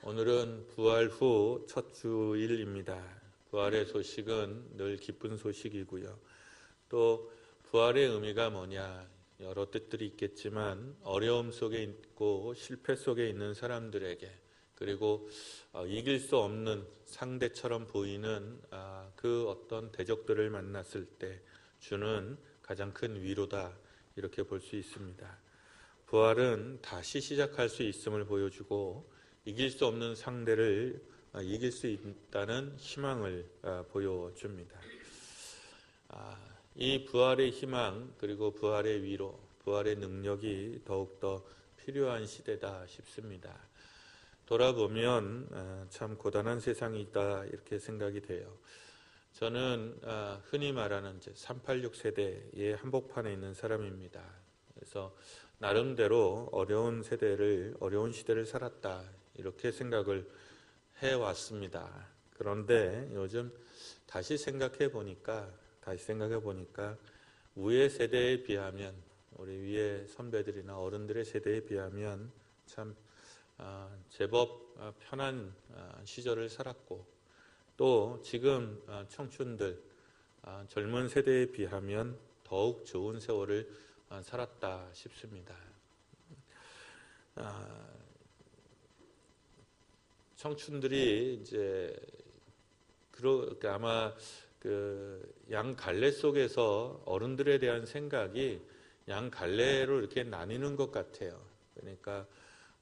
오늘은 부활 후 첫 주일입니다. 부활의 소식은 늘 기쁜 소식이고요. 또 부활의 의미가 뭐냐, 여러 뜻들이 있겠지만 어려움 속에 있고 실패 속에 있는 사람들에게, 그리고 이길 수 없는 상대처럼 보이는 그 어떤 대적들을 만났을 때 주는 가장 큰 위로다, 이렇게 볼 수 있습니다. 부활은 다시 시작할 수 있음을 보여주고 이길 수 없는 상대를 이길 수 있다는 희망을 보여줍니다. 이 부활의 희망, 그리고 부활의 위로, 부활의 능력이 더욱더 필요한 시대다 싶습니다. 돌아보면 참 고단한 세상이 있다, 이렇게 생각이 돼요. 저는 흔히 말하는 386 세대의 한복판에 있는 사람입니다. 그래서 나름대로 어려운 시대를 살았다, 이렇게 생각을 해왔습니다. 그런데 요즘 다시 생각해 보니까 위의 세대에 비하면, 우리 위의 선배들이나 어른들의 세대에 비하면 참 제법 편한 시절을 살았고, 또 지금 청춘들, 젊은 세대에 비하면 더욱 좋은 세월을 살았다 싶습니다. 청춘들이 이제 아마 그 양갈래 속에서 어른들에 대한 생각이 양갈래로 이렇게 나뉘는 것 같아요. 그러니까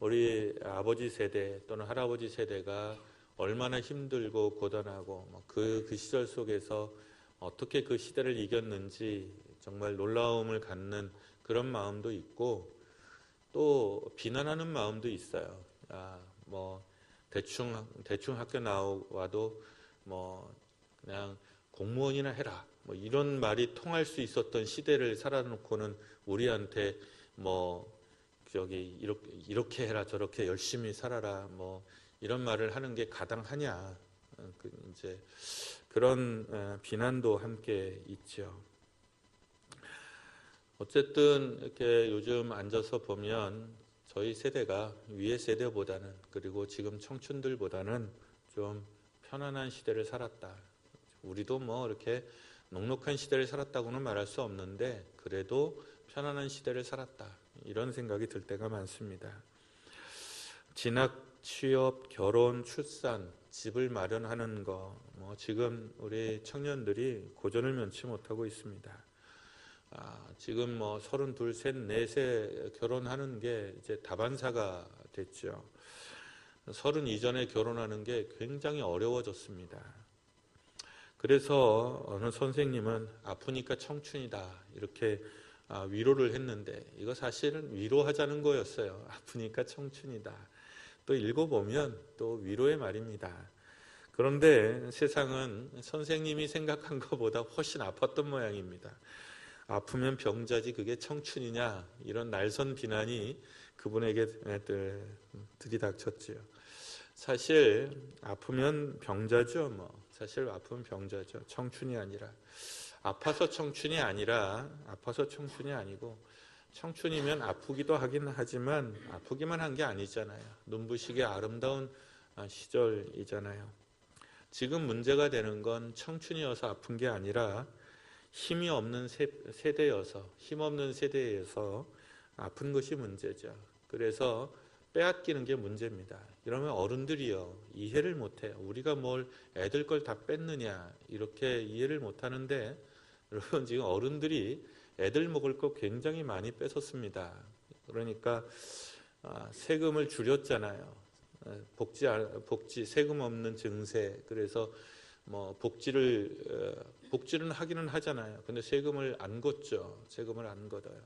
우리 아버지 세대 또는 할아버지 세대가 얼마나 힘들고 고단하고 그 시절 속에서 어떻게 그 시대를 이겼는지 정말 놀라움을 갖는 그런 마음도 있고, 또 비난하는 마음도 있어요. 대충 학교 나와도 그냥 공무원이나 해라, 이런 말이 통할 수 있었던 시대를 살아놓고는 우리한테 이렇게 해라, 저렇게 열심히 살아라, 이런 말을 하는 게 가당하냐, 이제 그런 비난도 함께 있죠. 어쨌든 이렇게 요즘 앉아서 보면 저희 세대가 위의 세대보다는, 그리고 지금 청춘들보다는 좀 편안한 시대를 살았다. 우리도 이렇게 녹록한 시대를 살았다고는 말할 수 없는데 그래도 편안한 시대를 살았다, 이런 생각이 들 때가 많습니다. 진학, 취업, 결혼, 출산, 집을 마련하는 거, 지금 우리 청년들이 고전을 면치 못하고 있습니다. 지금 32, 3, 4세 결혼하는 게 이제 다반사가 됐죠. 30 이전에 결혼하는 게 굉장히 어려워졌습니다. 그래서 어느 선생님은 아프니까 청춘이다, 이렇게 위로를 했는데, 이거 사실은 위로하자는 거였어요. 아프니까 청춘이다. 또 읽어보면 또 위로의 말입니다. 그런데 세상은 선생님이 생각한 것보다 훨씬 아팠던 모양입니다. 아프면 병자지 그게 청춘이냐, 이런 날선 비난이 그분에게 들이닥쳤지요. 사실 아프면 병자죠. 사실 아프면 병자죠. 청춘이 아니라, 아파서 청춘이 아니고, 청춘이면 아프기도 하긴 하지만 아프기만 한 게 아니잖아요. 눈부시게 아름다운 시절이잖아요. 지금 문제가 되는 건 청춘이어서 아픈 게 아니라 힘이 없는 세대여서, 힘없는 세대에서 아픈 것이 문제죠. 그래서 빼앗기는 게 문제입니다. 이러면 어른들이요, 이해를 못해요. 우리가 뭘 애들 걸 다 뺐느냐, 이렇게 이해를 못하는데, 여러분 지금 어른들이 애들 먹을 거 굉장히 많이 뺏었습니다. 그러니까 세금을 줄였잖아요. 복지 세금 없는 증세. 그래서 복지는 하기는 하잖아요. 근데 세금을 안 걷죠. 세금을 안 걷어요.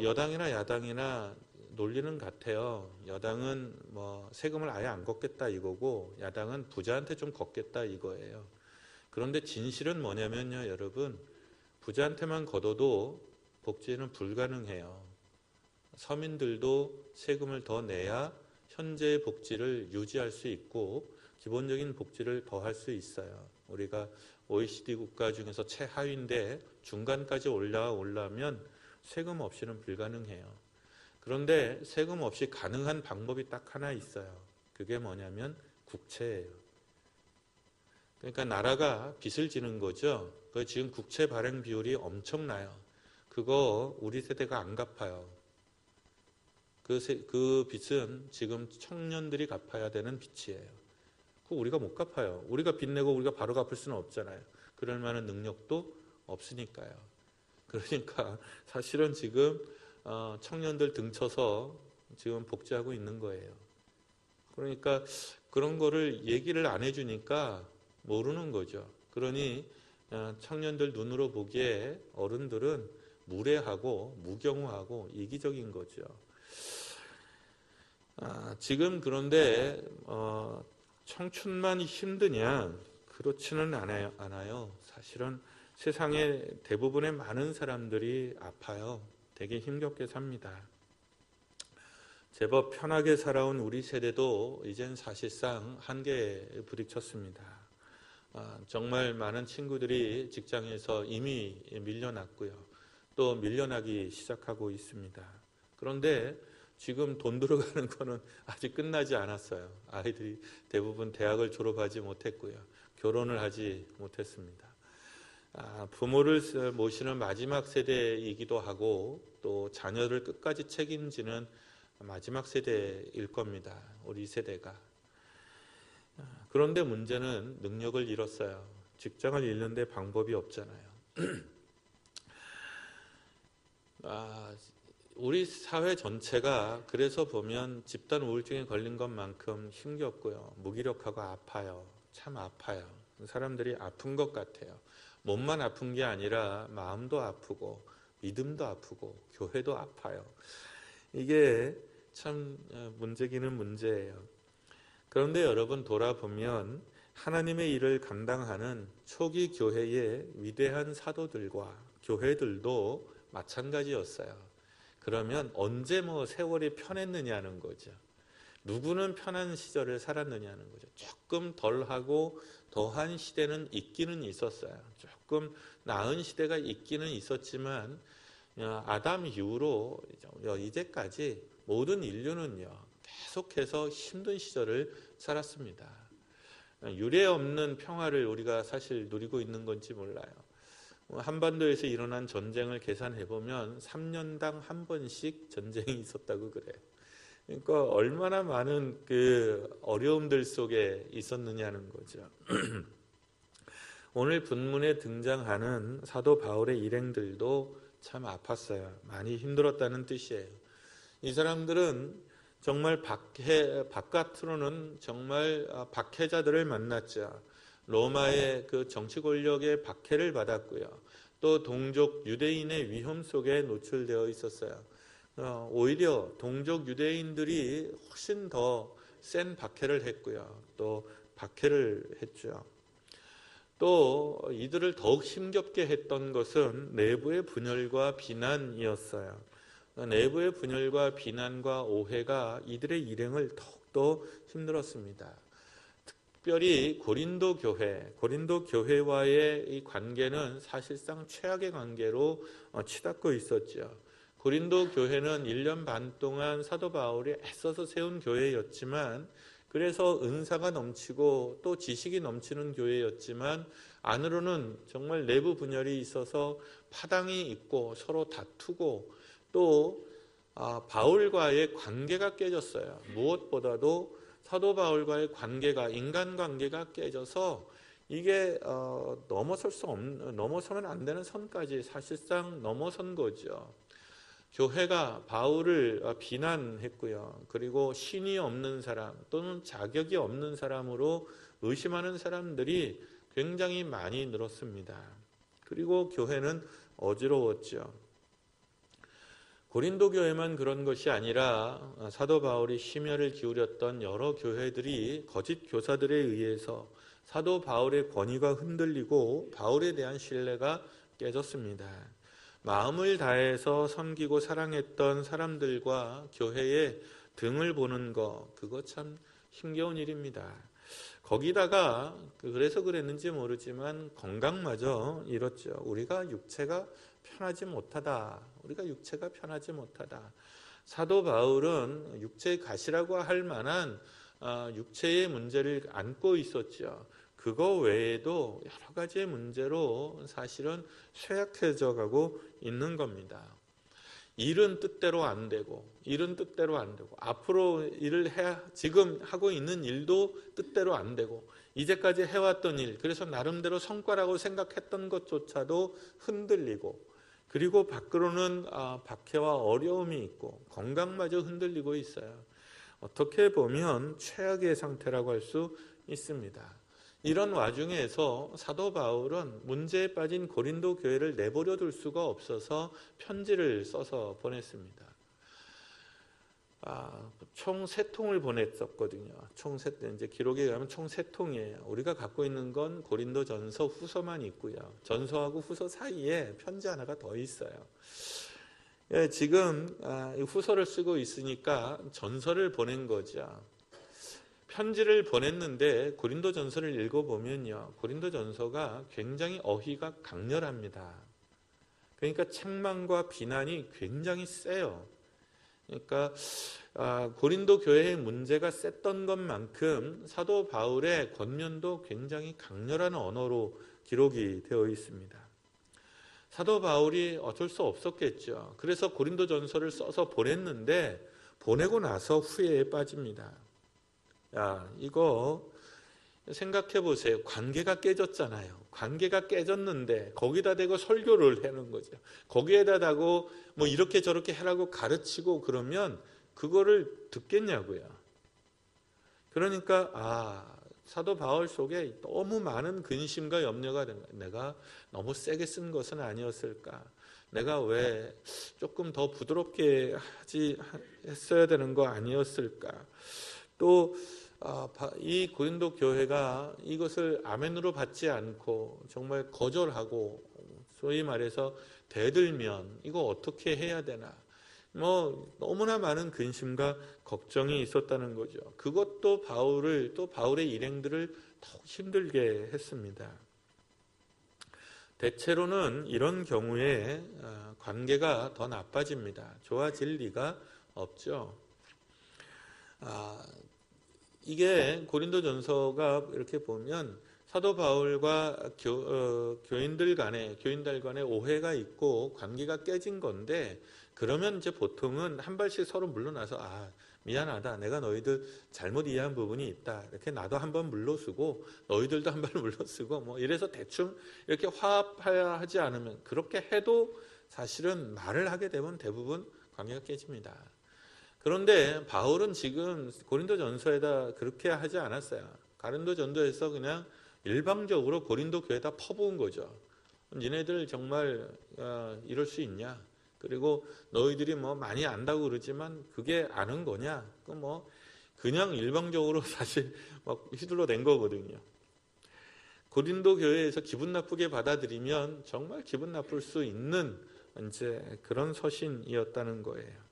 여당이나 야당이나 논리는 같아요. 여당은 세금을 아예 안 걷겠다 이거고, 야당은 부자한테 좀 걷겠다 이거예요. 그런데 진실은 뭐냐면요, 여러분, 부자한테만 걷어도 복지는 불가능해요. 서민들도 세금을 더 내야 현재의 복지를 유지할 수 있고 기본적인 복지를 더 할 수 있어요. 우리가 OECD 국가 중에서 최하위인데 중간까지 올라오려면 세금 없이는 불가능해요. 그런데 세금 없이 가능한 방법이 딱 하나 있어요. 그게 뭐냐면 국채예요. 그러니까 나라가 빚을 지는 거죠. 그 지금 국채 발행 비율이 엄청나요. 그거 우리 세대가 안 갚아요. 그 빚은 지금 청년들이 갚아야 되는 빚이에요. 그거 우리가 못 갚아요. 우리가 빚 내고 우리가 바로 갚을 수는 없잖아요. 그럴 만한 능력도 없으니까요. 그러니까 사실은 지금 청년들 등쳐서 지금 복지하고 있는 거예요. 그러니까 그런 거를 얘기를 안 해주니까 모르는 거죠. 그러니 청년들 눈으로 보기에 어른들은 무례하고 무경우하고 이기적인 거죠. 지금 그런데 청춘만 힘드냐? 그렇지는 않아요. 사실은 세상의 대부분의 많은 사람들이 아파요. 되게 힘겹게 삽니다. 제법 편하게 살아온 우리 세대도 이젠 사실상 한계에 부딪혔습니다. 정말 많은 친구들이 직장에서 이미 밀려났고요. 또 밀려나기 시작하고 있습니다. 그런데 지금 돈 들어가는 거는 아직 끝나지 않았어요. 아이들이 대부분 대학을 졸업하지 못했고요. 결혼을 하지 못했습니다. 부모를 모시는 마지막 세대이기도 하고 또 자녀를 끝까지 책임지는 마지막 세대일 겁니다. 우리 세대가. 그런데 문제는 능력을 잃었어요. 직장을 잃는데 방법이 없잖아요. 우리 사회 전체가 그래서 보면 집단 우울증에 걸린 것만큼 힘겹고요. 무기력하고 아파요. 참 아파요. 사람들이 아픈 것 같아요. 몸만 아픈 게 아니라 마음도 아프고 믿음도 아프고 교회도 아파요. 이게 참 문제기는 문제예요. 그런데 여러분 돌아보면 하나님의 일을 감당하는 초기 교회의 위대한 사도들과 교회들도 마찬가지였어요. 그러면 언제 세월이 편했느냐는 거죠. 누구는 편한 시절을 살았느냐는 거죠. 조금 덜하고 더한 시대는 있기는 있었어요. 조금 나은 시대가 있기는 있었지만 아담 이후로 이제까지 모든 인류는요 계속해서 힘든 시절을 살았습니다. 유례 없는 평화를 우리가 사실 누리고 있는 건지 몰라요. 한반도에서 일어난 전쟁을 계산해보면 3년당 한 번씩 전쟁이 있었다고 그래요. 그러니까 얼마나 많은 그 어려움들 속에 있었느냐는 거죠. 오늘 본문에 등장하는 사도 바울의 일행들도 참 아팠어요. 많이 힘들었다는 뜻이에요. 이 사람들은 정말 바깥으로는 정말 박해자들을 만났죠. 로마의 그 정치 권력의 박해를 받았고요. 또 동족 유대인의 위험 속에 노출되어 있었어요. 오히려 동족 유대인들이 훨씬 더 센 박해를 했고요. 또 박해를 했죠. 또 이들을 더욱 힘겹게 했던 것은 내부의 분열과 비난이었어요. 내부의 분열과 비난과 오해가 이들의 일행을 더욱더 힘들었습니다. 특별히 고린도 교회와의 이 관계는 사실상 최악의 관계로 치닫고 있었죠. 고린도 교회는 1년 반 동안 사도 바울이 애써서 세운 교회였지만 그래서 은사가 넘치고 또 지식이 넘치는 교회였지만 안으로는 정말 내부 분열이 있어서 파당이 있고 서로 다투고 또 바울과의 관계가 깨졌어요. 무엇보다도 사도 바울과의 관계가 인간관계가 깨져서 이게 넘어서면 안 되는 선까지 사실상 넘어선 거죠. 교회가 바울을 비난했고요. 그리고 신이 없는 사람 또는 자격이 없는 사람으로 의심하는 사람들이 굉장히 많이 늘었습니다. 그리고 교회는 어지러웠죠. 고린도 교회만 그런 것이 아니라 사도 바울이 심혈을 기울였던 여러 교회들이 거짓 교사들에 의해서 사도 바울의 권위가 흔들리고 바울에 대한 신뢰가 깨졌습니다. 마음을 다해서 섬기고 사랑했던 사람들과 교회의 등을 보는 거, 그거 참 힘겨운 일입니다. 거기다가 그래서 그랬는지 모르지만 건강마저 잃었죠. 우리가 육체가 편하지 못하다. 사도 바울은 육체의 가시라고 할 만한 육체의 문제를 안고 있었죠. 그거 외에도 여러 가지의 문제로 사실은 쇠약해져 가고 있는 겁니다. 일은 뜻대로 안 되고, 앞으로 지금 하고 있는 일도 뜻대로 안 되고, 이제까지 해왔던 일, 그래서 나름대로 성과라고 생각했던 것조차도 흔들리고, 그리고 밖으로는 박해와 어려움이 있고, 건강마저 흔들리고 있어요. 어떻게 보면 최악의 상태라고 할 수 있습니다. 이런 와중에서 사도 바울은 문제에 빠진 고린도 교회를 내버려 둘 수가 없어서 편지를 써서 보냈습니다. 총 3통을 보냈었거든요. 이제 기록에 의하면 총 3통이에요. 우리가 갖고 있는 건 고린도 전서, 후서만 있고요. 전서하고 후서 사이에 편지 하나가 더 있어요. 지금 후서를 쓰고 있으니까 전서를 보낸 거죠. 편지를 보냈는데 고린도 전서를 읽어보면요, 고린도 전서가 굉장히 어휘가 강렬합니다. 그러니까 책망과 비난이 굉장히 세요. 그러니까 고린도 교회의 문제가 셌던 것만큼 사도 바울의 권면도 굉장히 강렬한 언어로 기록이 되어 있습니다. 사도 바울이 어쩔 수 없었겠죠. 그래서 고린도 전서를 써서 보냈는데, 보내고 나서 후회에 빠집니다. 이거 생각해 보세요. 관계가 깨졌잖아요. 관계가 깨졌는데 거기다 대고 설교를 하는 거죠. 거기에다 대고 뭐 이렇게 저렇게 해라고 가르치고 그러면 그거를 듣겠냐고요. 그러니까 사도 바울 속에 너무 많은 근심과 염려가 된 거예요. 내가 너무 세게 쓴 것은 아니었을까? 내가 왜 조금 더 부드럽게 했어야 되는 거 아니었을까? 또 이 고린도 교회가 이것을 아멘으로 받지 않고 정말 거절하고, 소위 말해서 대들면 이거 어떻게 해야 되나, 너무나 많은 근심과 걱정이 있었다는 거죠. 그것도 바울의 일행들을 더욱 힘들게 했습니다. 대체로는 이런 경우에 관계가 더 나빠집니다. 좋아질 리가 없죠. 이게 고린도전서가 이렇게 보면 사도 바울과 교인들 간에 오해가 있고 관계가 깨진 건데, 그러면 이제 보통은 한 발씩 서로 물러나서 미안하다, 내가 너희들 잘못 이해한 부분이 있다, 이렇게 나도 한번 물러서고 너희들도 한 번 물러서고 이래서 대충 이렇게 화합하지 않으면, 그렇게 해도 사실은 말을 하게 되면 대부분 관계가 깨집니다. 그런데 바울은 지금 고린도 전서에다 그렇게 하지 않았어요. 고린도 전서에서 그냥 일방적으로 고린도 교회에다 퍼부은 거죠. 니네들 정말 이럴 수 있냐? 그리고 너희들이 많이 안다고 그러지만 그게 아는 거냐? 그냥 일방적으로 사실 휘둘러 댄 거거든요. 고린도 교회에서 기분 나쁘게 받아들이면 정말 기분 나쁠 수 있는 이제 그런 서신이었다는 거예요.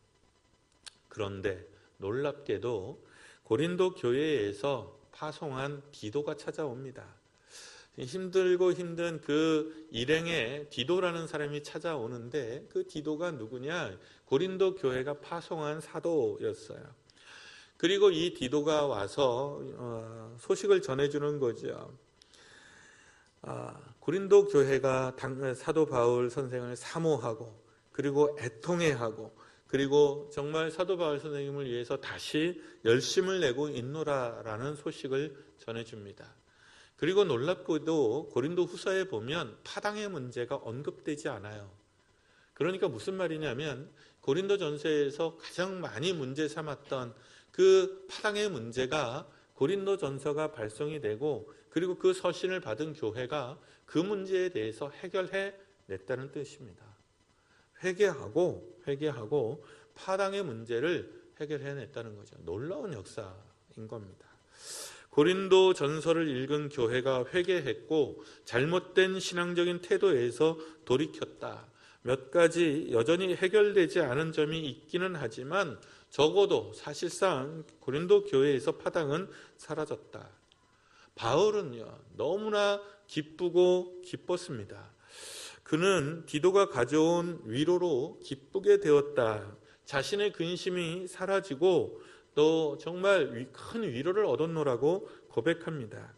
그런데 놀랍게도 고린도 교회에서 파송한 디도가 찾아옵니다. 힘들고 힘든 그 일행에 디도라는 사람이 찾아오는데, 그 디도가 누구냐? 고린도 교회가 파송한 사도였어요. 그리고 이 디도가 와서 소식을 전해주는 거죠. 고린도 교회가 사도 바울 선생을 사모하고, 그리고 애통해하고, 그리고 정말 사도 바울 선생님을 위해서 다시 열심을 내고 있노라라는 소식을 전해줍니다. 그리고 놀랍게도 고린도 후서에 보면 파당의 문제가 언급되지 않아요. 그러니까 무슨 말이냐면, 고린도 전서에서 가장 많이 문제 삼았던 그 파당의 문제가 고린도 전서가 발송이 되고, 그리고 그 서신을 받은 교회가 그 문제에 대해서 해결해 냈다는 뜻입니다. 회개하고 파당의 문제를 해결해냈다는 거죠. 놀라운 역사인 겁니다. 고린도 전서를 읽은 교회가 회개했고 잘못된 신앙적인 태도에서 돌이켰다. 몇 가지 여전히 해결되지 않은 점이 있기는 하지만 적어도 사실상 고린도 교회에서 파당은 사라졌다. 바울은요, 너무나 기쁘고 기뻤습니다. 그는 디도가 가져온 위로로 기쁘게 되었다. 자신의 근심이 사라지고 또 정말 큰 위로를 얻었노라고 고백합니다.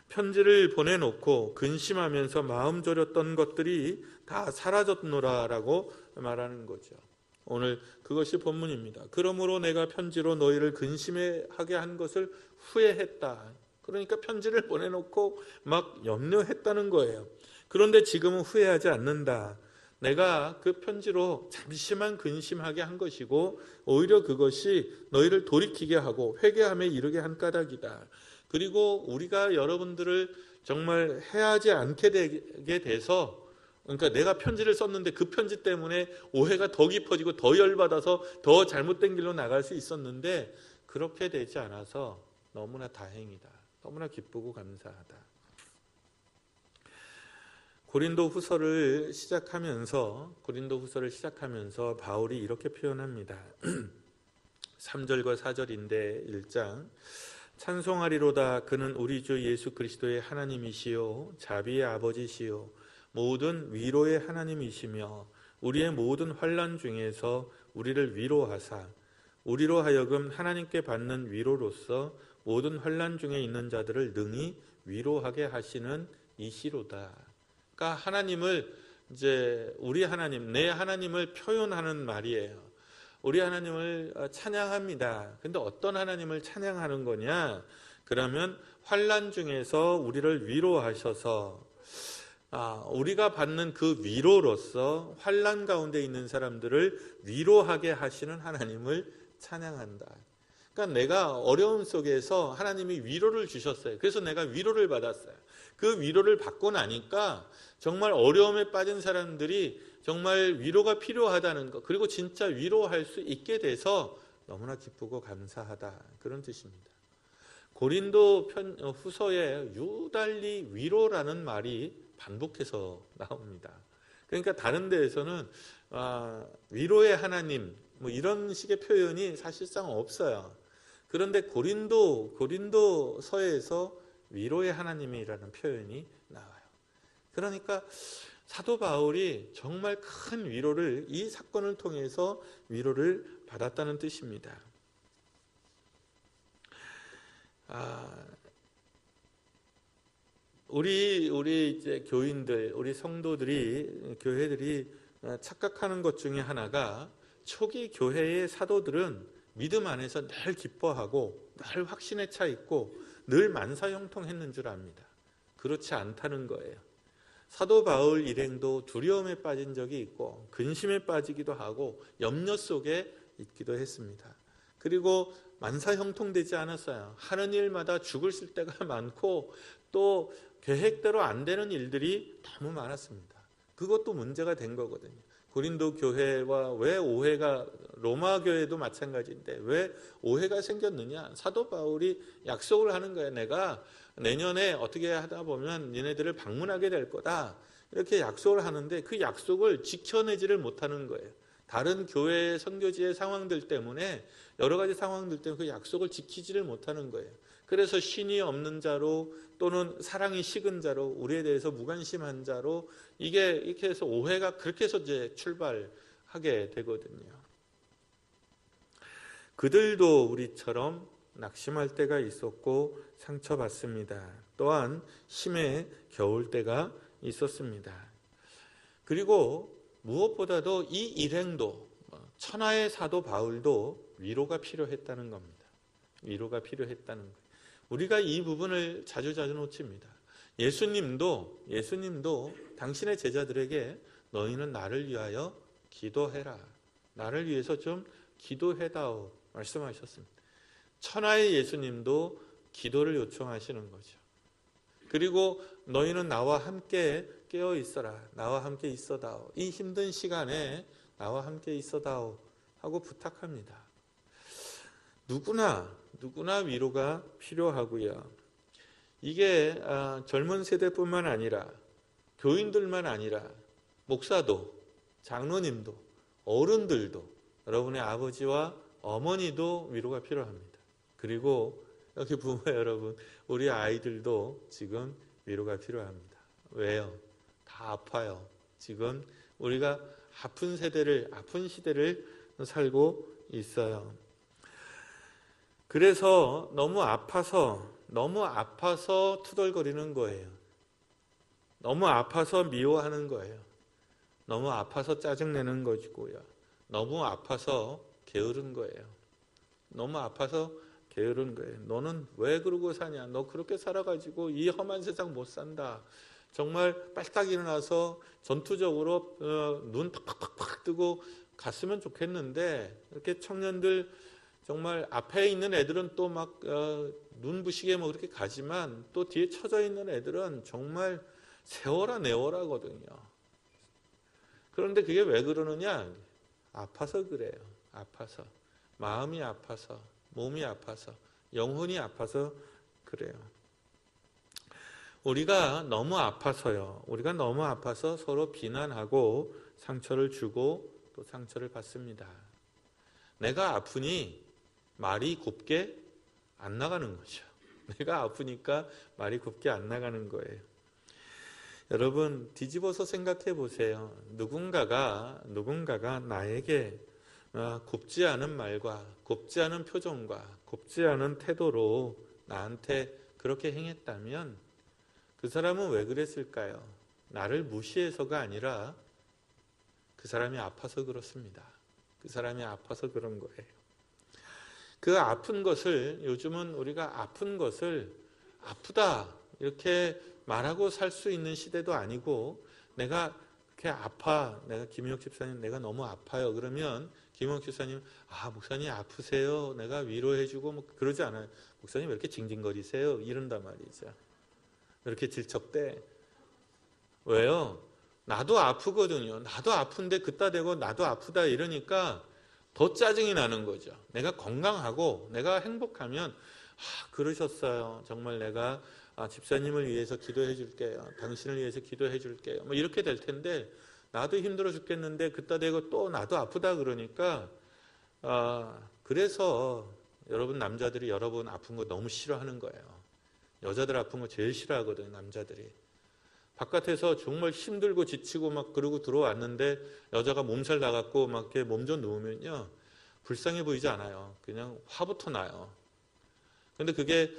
편지를 보내놓고 근심하면서 마음 졸였던 것들이 다 사라졌노라라고 말하는 거죠. 오늘 그것이 본문입니다. 그러므로 내가 편지로 너희를 근심하게 한 것을 후회했다. 그러니까 편지를 보내놓고 막 염려했다는 거예요. 그런데 지금은 후회하지 않는다. 내가 그 편지로 잠시만 근심하게 한 것이고 오히려 그것이 너희를 돌이키게 하고 회개함에 이르게 한 까닭이다. 그리고 우리가 여러분들을 정말 해하지 않게 되게 돼서, 그러니까 내가 편지를 썼는데 그 편지 때문에 오해가 더 깊어지고 더 열받아서 더 잘못된 길로 나갈 수 있었는데 그렇게 되지 않아서 너무나 다행이다. 너무나 기쁘고 감사하다. 고린도 후서를 시작하면서 바울이 이렇게 표현합니다. 3절과 4절인데 1장 찬송하리로다. 그는 우리 주 예수 그리스도의 하나님이시요 자비의 아버지시요 모든 위로의 하나님이시며 우리의 모든 환난 중에서 우리를 위로하사 우리로 하여금 하나님께 받는 위로로서 모든 환난 중에 있는 자들을 능히 위로하게 하시는 이시로다. 그러니까 하나님을 이제 우리 하나님, 내 하나님을 표현하는 말이에요. 우리 하나님을 찬양합니다. 근데 어떤 하나님을 찬양하는 거냐? 그러면 환난 중에서 우리를 위로하셔서 우리가 받는 그 위로로서 환난 가운데 있는 사람들을 위로하게 하시는 하나님을 찬양한다. 그러니까 내가 어려움 속에서 하나님이 위로를 주셨어요. 그래서 내가 위로를 받았어요. 그 위로를 받고 나니까 정말 어려움에 빠진 사람들이 정말 위로가 필요하다는 것, 그리고 진짜 위로할 수 있게 돼서 너무나 기쁘고 감사하다. 그런 뜻입니다. 고린도 후서에 유달리 위로라는 말이 반복해서 나옵니다. 그러니까 다른 데에서는 위로의 하나님 뭐 이런 식의 표현이 사실상 없어요. 그런데 고린도서에서 위로의 하나님이라는 표현이 나와요. 그러니까 사도 바울이 정말 큰 위로를 이 사건을 통해서 위로를 받았다는 뜻입니다. 우리 이제 교인들, 우리 성도들이 교회들이 착각하는 것 중에 하나가 초기 교회의 사도들은 믿음 안에서 늘 기뻐하고 늘 확신에 차 있고 늘 만사형통했는 줄 압니다. 그렇지 않다는 거예요. 사도 바울 일행도 두려움에 빠진 적이 있고 근심에 빠지기도 하고 염려 속에 있기도 했습니다. 그리고 만사형통되지 않았어요. 하는 일마다 죽을 때가 많고 또 계획대로 안 되는 일들이 너무 많았습니다. 그것도 문제가 된 거거든요. 고린도 교회와 왜 오해가, 로마 교회도 마찬가지인데 왜 오해가 생겼느냐? 사도 바울이 약속을 하는 거예요. 내가 내년에 어떻게 하다 보면 니네들을 방문하게 될 거다. 이렇게 약속을 하는데 그 약속을 지켜내지를 못하는 거예요. 다른 교회 선교지의 상황들 때문에, 여러 가지 상황들 때문에 그 약속을 지키지를 못하는 거예요. 그래서 신이 없는 자로 또는 사랑이 식은 자로, 우리에 대해서 무관심한 자로, 이게 이렇게 해서 오해가 그렇게 해서 이제 출발하게 되거든요. 그들도 우리처럼 낙심할 때가 있었고 상처받습니다. 또한 심해 겨울 때가 있었습니다. 그리고 무엇보다도 이 일행도, 천하의 사도 바울도 위로가 필요했다는 겁니다. 위로가 필요했다는 거예요. 우리가 이 부분을 자주 놓칩니다. 예수님도 당신의 제자들에게 너희는 나를 위하여 기도해라. 나를 위해서 좀 기도해다오 말씀하셨습니다. 천하의 예수님도 기도를 요청하시는 거죠. 그리고 너희는 나와 함께 깨어 있어라. 나와 함께 있어다오. 이 힘든 시간에 나와 함께 있어다오 하고 부탁합니다. 누구나 위로가 필요하고요. 이게 젊은 세대뿐만 아니라 교인들만 아니라 목사도, 장로님도, 어른들도, 여러분의 아버지와 어머니도 위로가 필요합니다. 그리고 여기 부모 여러분, 우리 아이들도 지금 위로가 필요합니다. 왜요? 다 아파요. 지금 우리가 아픈 시대를 살고 있어요. 그래서 너무 아파서 투덜거리는 거예요. 너무 아파서 미워하는 거예요. 너무 아파서 짜증내는 것이고요. 너무 아파서 게으른 거예요. 너무 아파서 게으른 거예요. 너는 왜 그러고 사냐? 너 그렇게 살아가지고 이 험한 세상 못 산다. 정말 빨딱 일어나서 전투적으로 눈 팍팍팍 뜨고 갔으면 좋겠는데, 이렇게 청년들 정말 앞에 있는 애들은 또 막 눈부시게 뭐 그렇게 가지만, 또 뒤에 처져 있는 애들은 정말 세워라 내워라거든요. 그런데 그게 왜 그러느냐? 아파서 그래요. 아파서. 마음이 아파서, 몸이 아파서, 영혼이 아파서 그래요. 우리가 너무 아파서요. 우리가 너무 아파서 서로 비난하고 상처를 주고 또 상처를 받습니다. 내가 아프니 말이 곱게 안 나가는 거죠. 내가 아프니까 말이 곱게 안 나가는 거예요. 여러분, 뒤집어서 생각해 보세요. 누군가가 나에게 곱지 않은 말과 곱지 않은 표정과 곱지 않은 태도로 나한테 그렇게 행했다면 그 사람은 왜 그랬을까요? 나를 무시해서가 아니라 그 사람이 아파서 그렇습니다. 그 사람이 아파서 그런 거예요. 그 아픈 것을, 요즘은 우리가 아픈 것을 아프다 이렇게 말하고 살 수 있는 시대도 아니고, 내가 그렇게 아파, 내가 김용혁 집사님 내가 너무 아파요 그러면 김용혁 집사님, 목사님 아프세요? 내가 위로해주고 뭐 그러지 않아요. 목사님 왜 이렇게 징징거리세요? 이런단 말이죠. 왜 이렇게 질척대? 왜요? 나도 아프거든요. 나도 아픈데 그따 대고 나도 아프다 이러니까 더 짜증이 나는 거죠. 내가 건강하고 내가 행복하면 그러셨어요. 정말 내가 집사님을 위해서 기도해 줄게요. 당신을 위해서 기도해 줄게요. 뭐 이렇게 될 텐데, 나도 힘들어 죽겠는데 그따 대고 또 나도 아프다 그러니까, 그래서 여러분 남자들이 여러분 아픈 거 너무 싫어하는 거예요. 여자들 아픈 거 제일 싫어하거든요, 남자들이. 바깥에서 정말 힘들고 지치고 막 그러고 들어왔는데 여자가 몸살 나갖고 막 이렇게 몸 좀 누우면요, 불쌍해 보이지 않아요. 그냥 화부터 나요. 근데 그게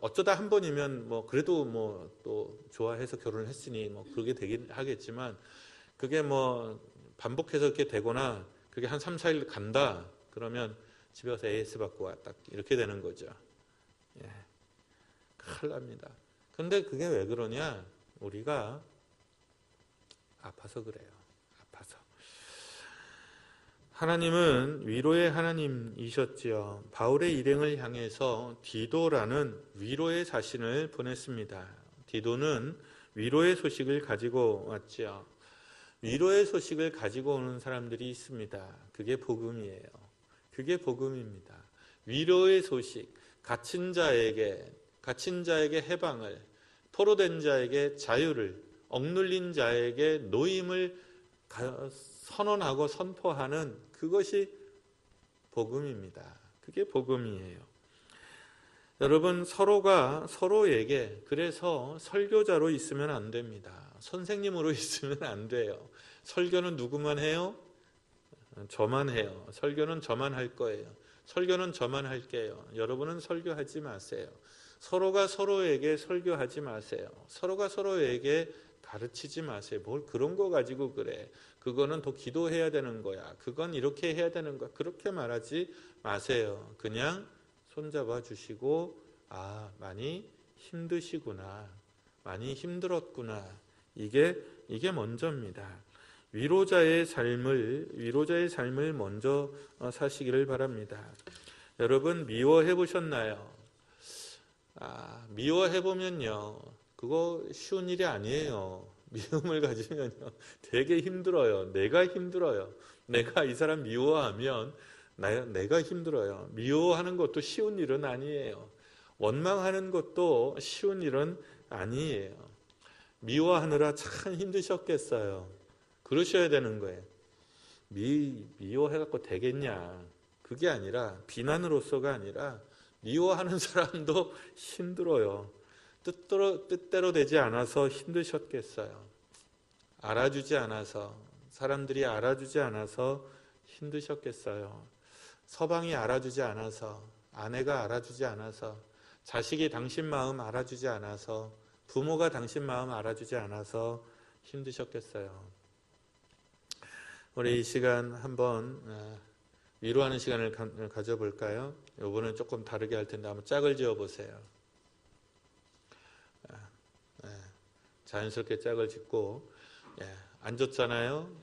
어쩌다 한 번이면 뭐 그래도 뭐 또 좋아해서 결혼을 했으니 뭐 그러게 되긴 하겠지만, 그게 뭐 반복해서 이렇게 되거나 그게 한 3, 4일 간다 그러면 집에 와서 AS 받고 와, 딱 이렇게 되는 거죠. 예. 큰일 납니다. 근데 그게 왜 그러냐? 우리가 아파서 그래요. 아파서. 하나님은 위로의 하나님이셨지요. 바울의 일행을 향해서 디도라는 위로의 자신을 보냈습니다. 디도는 위로의 소식을 가지고 왔지요. 위로의 소식을 가지고 오는 사람들이 있습니다. 그게 복음이에요. 그게 복음입니다. 위로의 소식, 갇힌 자에게 해방을, 포로된 자에게 자유를, 억눌린 자에게 노임을 선언하고 선포하는 그것이 복음입니다. 그게 복음이에요. 여러분, 서로가 서로에게, 그래서 설교자로 있으면 안 됩니다. 선생님으로 있으면 안 돼요. 설교는 누구만 해요? 저만 해요. 설교는 저만 할 거예요. 설교는 저만 할게요. 여러분은 설교하지 마세요. 서로가 서로에게 설교하지 마세요. 서로가 서로에게 가르치지 마세요. 뭘 그런 거 가지고 그래. 그거는 더 기도해야 되는 거야. 그건 이렇게 해야 되는 거야. 그렇게 말하지 마세요. 그냥 손잡아 주시고, 많이 힘드시구나. 많이 힘들었구나. 이게 먼저입니다. 위로자의 삶을 먼저 사시기를 바랍니다. 여러분, 미워해 보셨나요? 미워해 보면요, 그거 쉬운 일이 아니에요. 미움을 가지면요, 되게 힘들어요. 내가 힘들어요. 내가 이 사람 미워하면 내가 힘들어요. 미워하는 것도 쉬운 일은 아니에요. 원망하는 것도 쉬운 일은 아니에요. 미워하느라 참 힘드셨겠어요. 그러셔야 되는 거예요. 미워해갖고 되겠냐. 그게 아니라, 비난으로서가 아니라, 미워하는 사람도 힘들어요. 뜻대로 되지 않아서 힘드셨겠어요. 알아주지 않아서, 사람들이 알아주지 않아서 힘드셨겠어요. 서방이 알아주지 않아서, 아내가 알아주지 않아서, 자식이 당신 마음 알아주지 않아서, 부모가 당신 마음 알아주지 않아서 힘드셨겠어요. 우리 이 시간 한번 위로하는 시간을 가져볼까요? 이번엔 조금 다르게 할 텐데 한번 짝을 지어보세요. 자연스럽게 짝을 짓고, 앉았잖아요.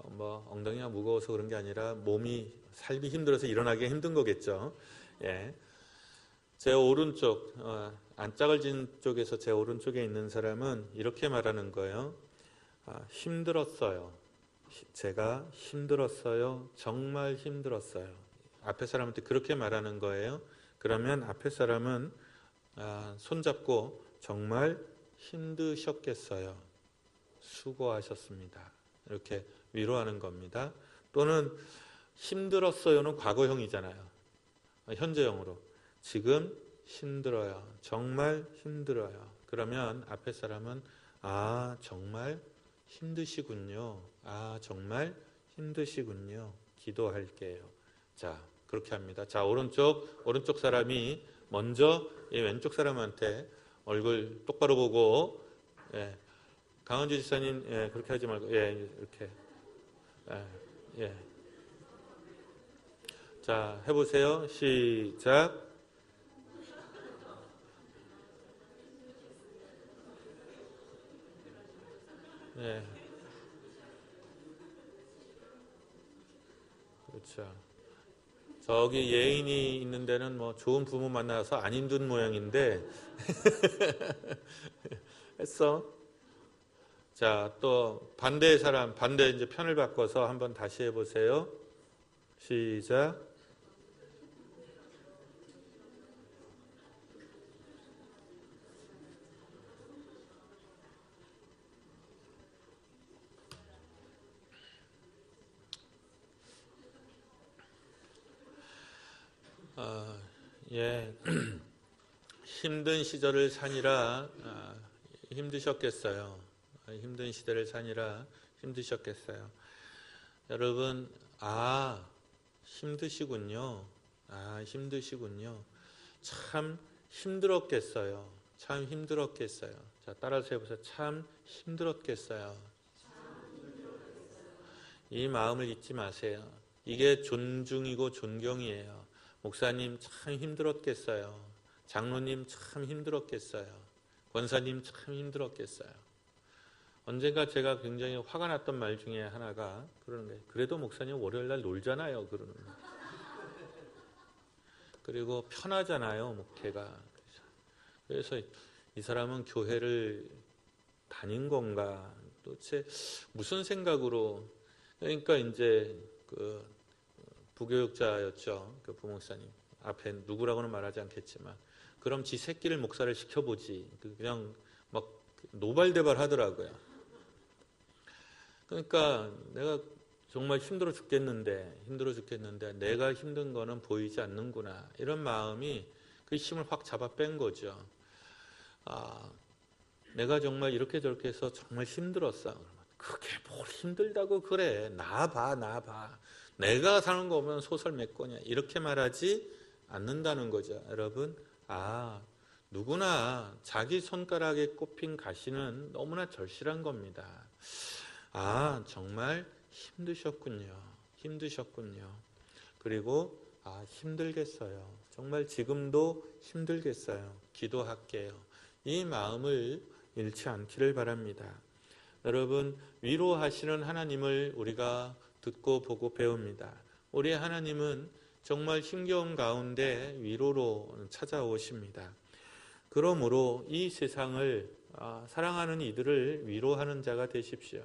뭐 엉덩이가 무거워서 그런 게 아니라 몸이 삶이 힘들어서 일어나기가 힘든 거겠죠. 제 오른쪽, 안짝을 진 쪽에서 제 오른쪽에 있는 사람은 이렇게 말하는 거예요. 힘들었어요. 제가 힘들었어요. 정말 힘들었어요. 앞에 사람한테 그렇게 말하는 거예요. 그러면 앞에 사람은 손잡고 정말 힘드셨겠어요. 수고하셨습니다. 이렇게 위로하는 겁니다. 또는 힘들었어요는 과거형이잖아요. 현재형으로. 지금 힘들어요. 정말 힘들어요. 그러면 앞에 사람은 정말 힘드시군요. 정말 힘드시군요. 기도할게요. 자, 그렇게 합니다. 자, 오른쪽 사람이 먼저 이 왼쪽 사람한테 얼굴 똑바로 보고, 강은주 지사님, 그렇게 하지 말고, 이렇게. 자, 해보세요. 시작. 그렇죠. 저기 예인이 있는 데는 뭐 좋은 부모 만나서 안 힘든 모양인데 했어. 자, 또 반대 사람, 반대 이제 편을 바꿔서 한번 다시 해보세요. 시작. 힘든 시절을 사니라 힘드셨겠어요. 힘든 시대를 사니라 힘드셨겠어요. 여러분, 힘드시군요. 힘드시군요. 참 힘들었겠어요. 참 힘들었겠어요. 자, 따라서 해보세요. 참 힘들었겠어요. 이 마음을 잊지 마세요. 이게 존중이고 존경이에요. 목사님 참 힘들었겠어요. 장로님 참 힘들었겠어요. 권사님 참 힘들었겠어요. 언젠가 제가 굉장히 화가 났던 말 중에 하나가 그러는 거예요. 그래도 목사님 월요일날 놀잖아요. 그러는 거예요. 그리고 편하잖아요. 목회가. 그래서 이 사람은 교회를 다닌 건가? 도대체 무슨 생각으로? 그러니까 이제 그 부교육자였죠. 그 부목사님. 앞에 누구라고는 말하지 않겠지만 그럼 지 새끼를 목사를 시켜보지. 그냥 막 노발대발 하더라고요. 그러니까 내가 정말 힘들어 죽겠는데 내가 힘든 거는 보이지 않는구나. 이런 마음이 그 힘을 확 잡아 뺀 거죠. 내가 정말 이렇게 저렇게 해서 정말 힘들었어. 그게 뭘 힘들다고 그래. 나 봐. 내가 사는 거 보면 소설 몇 권이야. 이렇게 말하지 않는다는 거죠. 여러분, 누구나 자기 손가락에 꼽힌 가시는 너무나 절실한 겁니다. 정말 힘드셨군요. 그리고 힘들겠어요. 정말 지금도 힘들겠어요. 기도할게요. 이 마음을 잃지 않기를 바랍니다. 여러분, 위로하시는 하나님을 우리가 듣고 보고 배웁니다. 우리 하나님은 정말 힘겨운 가운데 위로로 찾아오십니다. 그러므로 이 세상을 사랑하는 이들을 위로하는 자가 되십시오.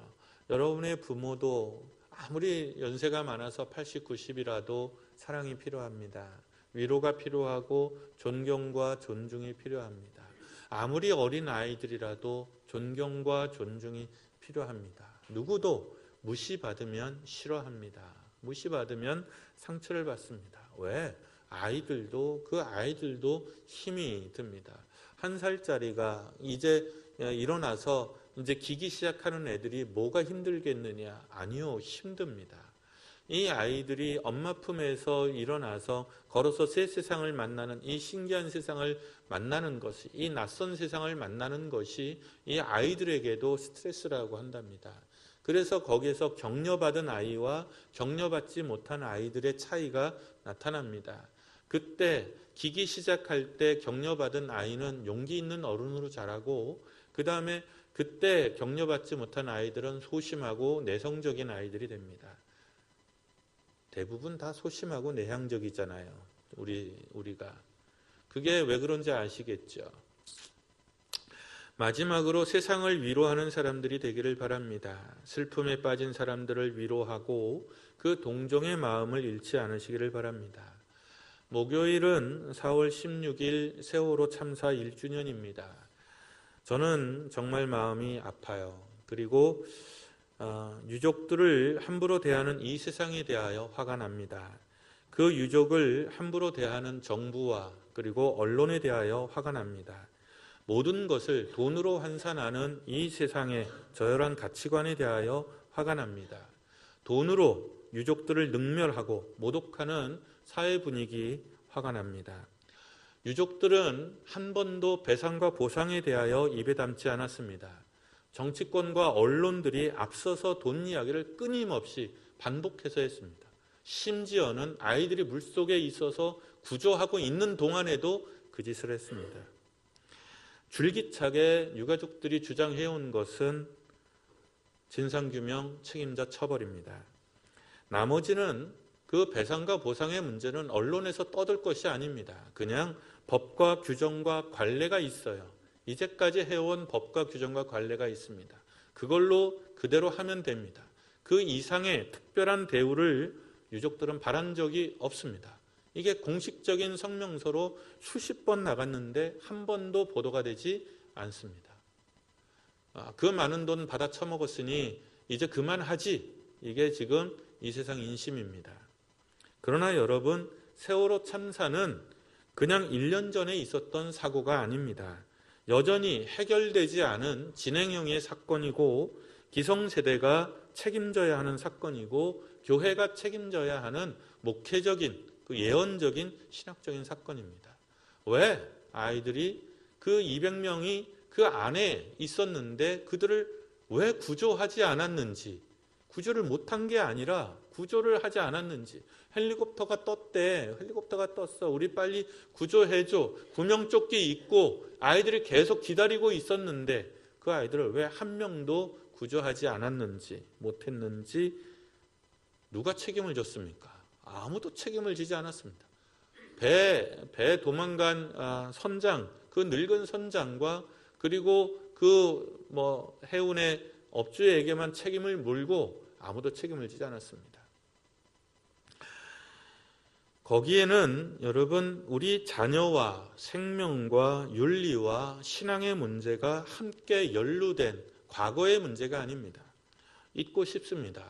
여러분의 부모도 아무리 연세가 많아서 80, 90이라도 사랑이 필요합니다. 위로가 필요하고 존경과 존중이 필요합니다. 아무리 어린 아이들이라도 존경과 존중이 필요합니다. 누구도 무시받으면 싫어합니다. 무시받으면 상처를 받습니다. 왜? 아이들도 힘이 듭니다. 1살짜리가 이제 일어나서 이제 기기 시작하는 애들이 뭐가 힘들겠느냐? 아니요, 힘듭니다. 이 아이들이 엄마 품에서 일어나서 걸어서 새 세상을 만나는 이 신기한 세상을 만나는 것이, 이 낯선 세상을 만나는 것이 이 아이들에게도 스트레스라고 한답니다. 그래서 거기에서 격려받은 아이와 격려받지 못한 아이들의 차이가 나타납니다. 그때 기기 시작할 때 격려받은 아이는 용기 있는 어른으로 자라고, 그 다음에 그때 격려받지 못한 아이들은 소심하고 내성적인 아이들이 됩니다. 대부분 다 소심하고 내향적이잖아요. 우리가. 그게 왜 그런지 아시겠죠? 마지막으로 세상을 위로하는 사람들이 되기를 바랍니다. 슬픔에 빠진 사람들을 위로하고 그 동정의 마음을 잃지 않으시기를 바랍니다. 목요일은 4월 16일 세월호 참사 1주년입니다. 저는 정말 마음이 아파요. 그리고 유족들을 함부로 대하는 이 세상에 대하여 화가 납니다. 그 유족을 함부로 대하는 정부와 그리고 언론에 대하여 화가 납니다. 모든 것을 돈으로 환산하는 이 세상의 저열한 가치관에 대하여 화가 납니다. 돈으로 유족들을 능멸하고 모독하는 사회 분위기 화가 납니다. 유족들은 한 번도 배상과 보상에 대하여 입에 담지 않았습니다. 정치권과 언론들이 앞서서 돈 이야기를 끊임없이 반복해서 했습니다. 심지어는 아이들이 물속에 있어서 구조하고 있는 동안에도 그 짓을 했습니다. 줄기차게 유가족들이 주장해온 것은 진상규명, 책임자 처벌입니다. 나머지는 그 배상과 보상의 문제는 언론에서 떠들 것이 아닙니다. 그냥 법과 규정과 관례가 있어요. 이제까지 해온 법과 규정과 관례가 있습니다. 그걸로 그대로 하면 됩니다. 그 이상의 특별한 대우를 유족들은 바란 적이 없습니다. 이게 공식적인 성명서로 수십 번 나갔는데 한 번도 보도가 되지 않습니다. 그 많은 돈 받아 처먹었으니 이제 그만하지. 이게 지금 이 세상 인심입니다. 그러나 여러분, 세월호 참사는 그냥 1년 전에 있었던 사고가 아닙니다. 여전히 해결되지 않은 진행형의 사건이고 기성세대가 책임져야 하는 사건이고 교회가 책임져야 하는 목회적인 예언적인 신학적인 사건입니다. 왜 아이들이 그 200명이 그 안에 있었는데 그들을 왜 구조하지 않았는지, 구조를 못한 게 아니라 구조를 하지 않았는지, 헬리콥터가 떴대. 헬리콥터가 떴어. 우리 빨리 구조해줘. 구명조끼 입고 아이들이 계속 기다리고 있었는데 그 아이들을 왜 한 명도 구조하지 않았는지, 못했는지 누가 책임을 졌습니까? 아무도 책임을 지지 않았습니다. 배 도망간 선장, 그 늙은 선장과 그리고 그 해운의 업주에게만 책임을 물고 아무도 책임을 지지 않았습니다. 거기에는 여러분 우리 자녀와 생명과 윤리와 신앙의 문제가 함께 연루된 과거의 문제가 아닙니다. 잊고 싶습니다.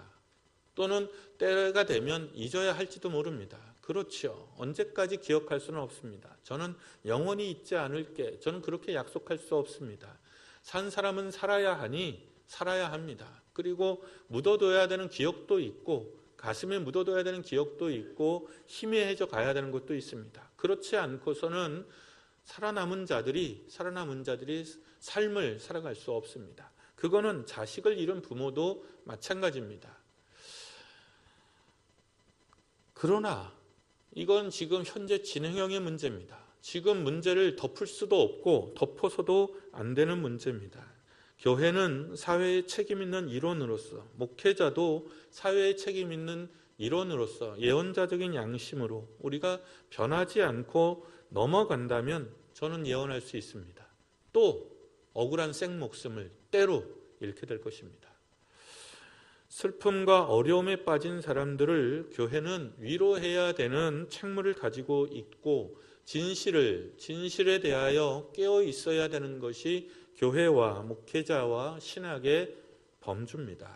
또는 때가 되면 잊어야 할지도 모릅니다. 그렇죠. 언제까지 기억할 수는 없습니다. 저는 영원히 잊지 않을게. 저는 그렇게 약속할 수 없습니다. 산 사람은 살아야 하니 살아야 합니다. 그리고 묻어둬야 되는 기억도 있고 가슴에 묻어둬야 되는 기억도 있고 희미해져 가야 되는 것도 있습니다. 그렇지 않고서는 살아남은 자들이 삶을 살아갈 수 없습니다. 그거는 자식을 잃은 부모도 마찬가지입니다. 그러나 이건 지금 현재 진행형의 문제입니다. 지금 문제를 덮을 수도 없고 덮어서도 안 되는 문제입니다. 교회는 사회에 책임 있는 일원으로서, 목회자도 사회에 책임 있는 일원으로서 예언자적인 양심으로 우리가 변하지 않고 넘어간다면 저는 예언할 수 있습니다. 또 억울한 생목숨을 때로 잃게 될 것입니다. 슬픔과 어려움에 빠진 사람들을 교회는 위로해야 되는 책무를 가지고 있고 진실에 대하여 깨어 있어야 되는 것이 교회와 목회자와 신학의 범주입니다.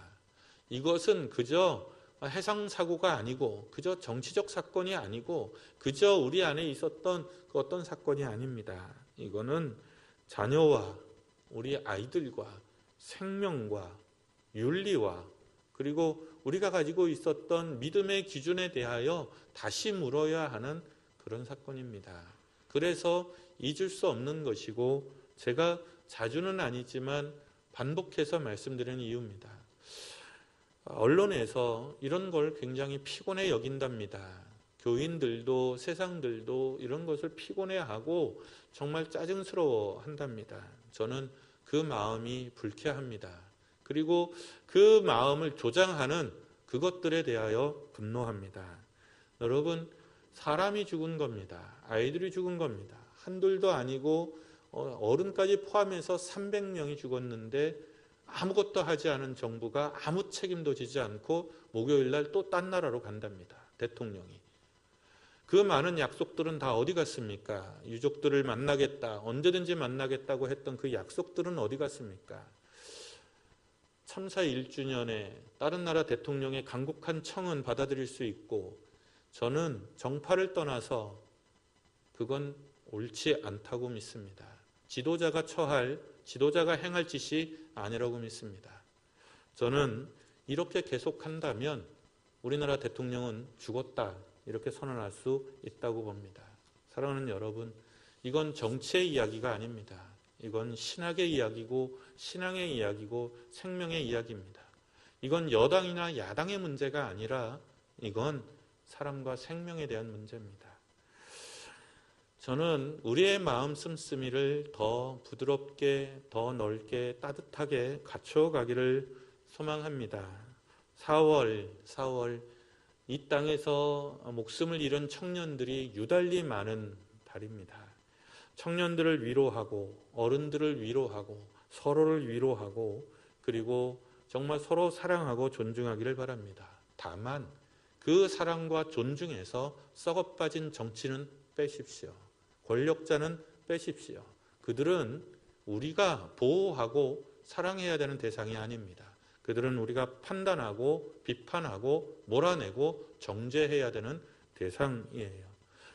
이것은 그저 해상사고가 아니고 그저 정치적 사건이 아니고 그저 우리 안에 있었던 그 어떤 사건이 아닙니다. 이거는 자녀와 우리 아이들과 생명과 윤리와 그리고 우리가 가지고 있었던 믿음의 기준에 대하여 다시 물어야 하는 그런 사건입니다. 그래서 잊을 수 없는 것이고 제가 자주는 아니지만 반복해서 말씀드리는 이유입니다. 언론에서 이런 걸 굉장히 피곤해 여긴답니다. 교인들도 세상들도 이런 것을 피곤해하고 정말 짜증스러워 한답니다. 저는 그 마음이 불쾌합니다. 그리고 그 마음을 조장하는 그것들에 대하여 분노합니다. 여러분, 사람이 죽은 겁니다. 아이들이 죽은 겁니다. 한둘도 아니고 어른까지 포함해서 300명이 죽었는데 아무것도 하지 않은 정부가 아무 책임도 지지 않고 목요일 날 또 딴 나라로 간답니다. 대통령이. 그 많은 약속들은 다 어디 갔습니까? 유족들을 만나겠다, 언제든지 만나겠다고 했던 그 약속들은 어디 갔습니까? 참사 1주년에 다른 나라 대통령의 간곡한 청은 받아들일 수 있고 저는 정파를 떠나서 그건 옳지 않다고 믿습니다. 지도자가 행할 짓이 아니라고 믿습니다. 저는 이렇게 계속한다면 우리나라 대통령은 죽었다 이렇게 선언할 수 있다고 봅니다. 사랑하는 여러분, 이건 정치의 이야기가 아닙니다. 이건 신학의 이야기고 신앙의 이야기고 생명의 이야기입니다. 이건 여당이나 야당의 문제가 아니라 이건 사람과 생명에 대한 문제입니다. 저는 우리의 마음 씀씀이를 더 부드럽게, 더 넓게, 따뜻하게 갖춰가기를 소망합니다. 4월 이 땅에서 목숨을 잃은 청년들이 유달리 많은 달입니다. 청년들을 위로하고 어른들을 위로하고 서로를 위로하고 그리고 정말 서로 사랑하고 존중하기를 바랍니다. 다만 그 사랑과 존중에서 썩어빠진 정치는 빼십시오. 권력자는 빼십시오. 그들은 우리가 보호하고 사랑해야 되는 대상이 아닙니다. 그들은 우리가 판단하고 비판하고 몰아내고 정죄해야 되는 대상이에요.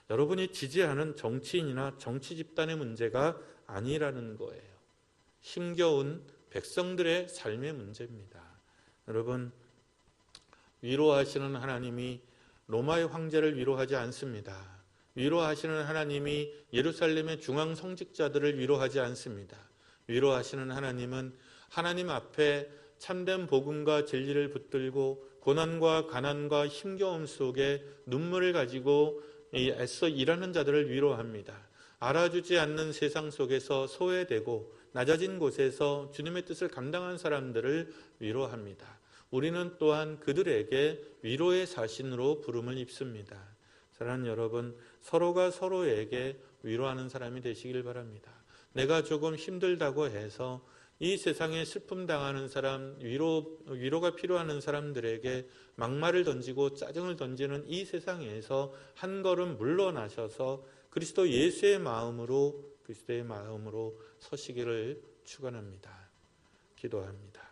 여러분이 지지하는 정치인이나 정치 집단의 문제가 아니라는 거예요. 힘겨운 백성들의 삶의 문제입니다. 여러분, 위로하시는 하나님이 로마의 황제를 위로하지 않습니다. 위로하시는 하나님이 예루살렘의 중앙 성직자들을 위로하지 않습니다. 위로하시는 하나님은 하나님 앞에 참된 복음과 진리를 붙들고 고난과 가난과 힘겨움 속에 눈물을 가지고 애써 일하는 자들을 위로합니다. 알아주지 않는 세상 속에서 소외되고 낮아진 곳에서 주님의 뜻을 감당한 사람들을 위로합니다. 우리는 또한 그들에게 위로의 사신으로 부름을 입습니다. 사랑하는 여러분, 서로가 서로에게 위로하는 사람이 되시길 바랍니다. 내가 조금 힘들다고 해서 이 세상에 슬픔 당하는 사람, 위로가 필요한 사람들에게 막말을 던지고 짜증을 던지는 이 세상에서 한 걸음 물러나셔서 그리스도 예수의 마음으로 서시기를 축원합니다. 기도합니다.